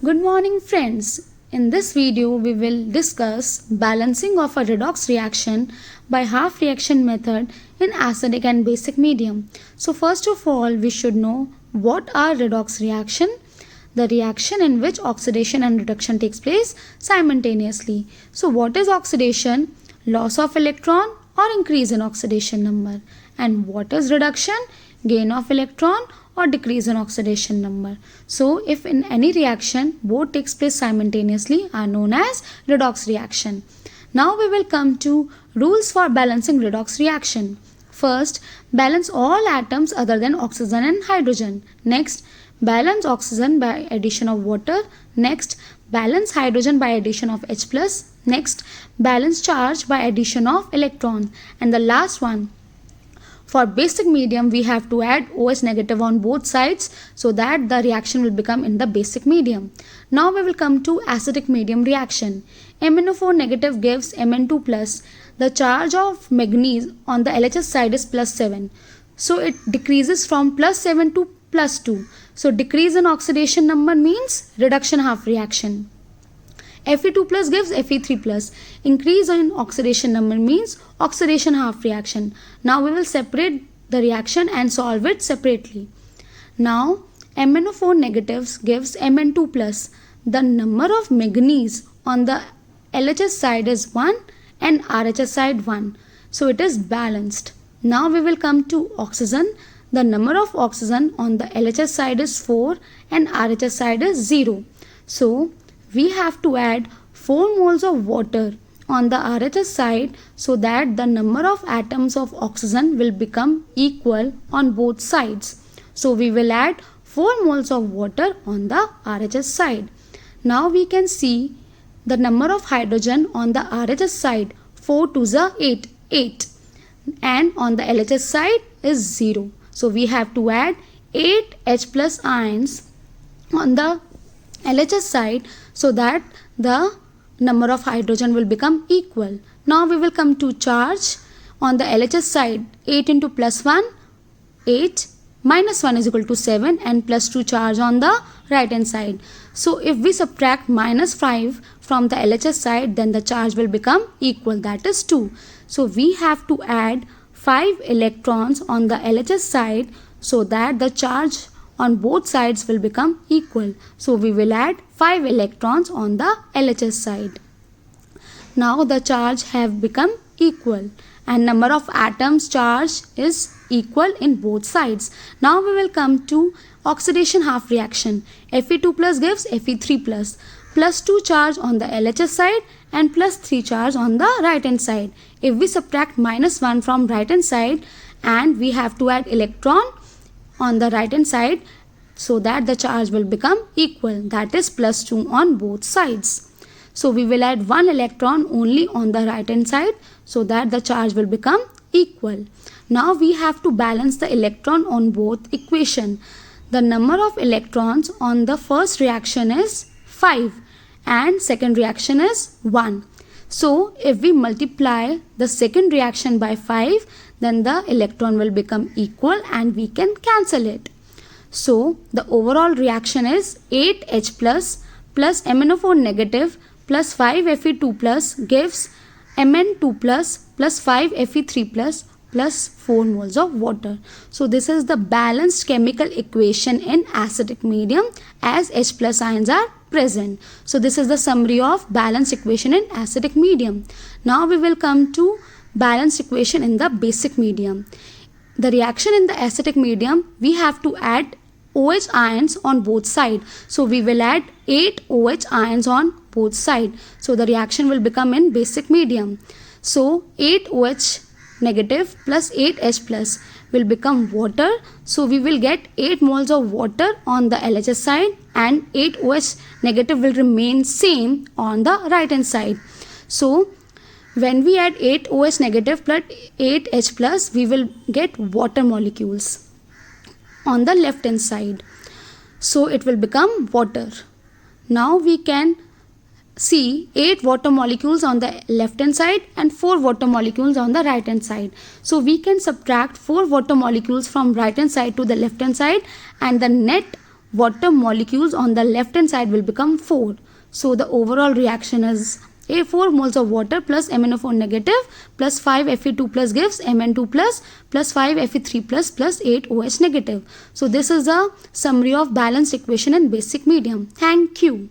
Good morning friends. In this video we will discuss balancing of a redox reaction by half reaction method in acidic and basic medium. So first of all we should know what are redox reaction. The reaction in which oxidation and reduction takes place simultaneously. So what is oxidation? Loss of electron or increase in oxidation number. And what is reduction? Gain of electron or decrease in oxidation number. So if in any reaction both takes place simultaneously are known as redox reaction. Now we will come to rules for balancing redox reaction. First, balance all atoms other than oxygen and hydrogen. Next, balance oxygen by addition of water. Next, balance hydrogen by addition of H+. Next, balance charge by addition of electron. And the last one, for basic medium we have to add OH negative on both sides so that the reaction will become in the basic medium. Now we will come to acidic medium reaction. MnO4 negative gives Mn2 plus. The charge of manganese on the LHS side is +7. So it decreases from +7 to +2. So decrease in oxidation number means reduction half reaction. Fe2 plus gives Fe3 plus. Increase in oxidation number means oxidation half reaction. Now we will separate the reaction and solve it separately. Now MnO4 negatives gives Mn2 plus. The number of manganese on the LHS side is 1 and RHS side 1. So it is balanced. Now we will come to oxygen. The number of oxygen on the LHS side is 4 and RHS side is 0. So we have to add 4 moles of water on the RHS side so that the number of atoms of oxygen will become equal on both sides. So we will add 4 moles of water on the RHS side. Now we can see the number of hydrogen on the RHS side, 4 to the 8, and on the LHS side is 0. So we have to add 8 H plus ions on the LHS side so that the number of hydrogen will become equal. Now we will come to charge. On the LHS side, 8 into +1, 8, -1 is equal to 7, and +2 charge on the right hand side. So if we subtract -5 from the LHS side, then the charge will become equal, that is 2. So we have to add 5 electrons on the LHS side so that the charge on both sides will become equal. So we will add 5 electrons on the LHS side. Now the charge have become equal and number of atoms charge is equal in both sides. Now we will come to oxidation half reaction. Fe2 plus gives Fe3 plus. +2 charge on the LHS side and +3 charge on the right hand side. If we subtract -1 from right hand side and we have to add electron on the right hand side so that the charge will become equal, that is +2 on both sides. So we will add 1 electron only on the right hand side so that the charge will become equal. Now we have to balance the electron on both equation. The number of electrons on the first reaction is 5 and second reaction is 1. So if we multiply the second reaction by 5, then the electron will become equal and we can cancel it. So the overall reaction is 8H plus MnO4 negative plus 5 Fe2 plus gives Mn2 plus 5 Fe3 plus 4 moles of water. So this is the balanced chemical equation in acidic medium as H plus ions are present. So this is the summary of balanced equation in acidic medium. Now we will come to balanced equation in the basic medium. The reaction in the acidic medium, we have to add OH ions on both sides. So we will add 8 OH ions on both sides. So the reaction will become in basic medium. So 8 OH negative plus 8 H plus will become water. So we will get 8 moles of water on the LHS side and 8 OH negative will remain same on the right hand side. So when we add 8 OH negative plus 8 H plus, we will get water molecules on the left hand side. So it will become water. Now we can see 8 water molecules on the left hand side and 4 water molecules on the right hand side. So we can subtract 4 water molecules from right hand side to the left hand side and the net water molecules on the left hand side will become 4. So the overall reaction is A 4 moles of water plus MnO4 negative plus 5 Fe2 plus gives Mn2 plus 5 Fe3 plus 8 OH negative. So this is a summary of balanced equation in basic medium. Thank you.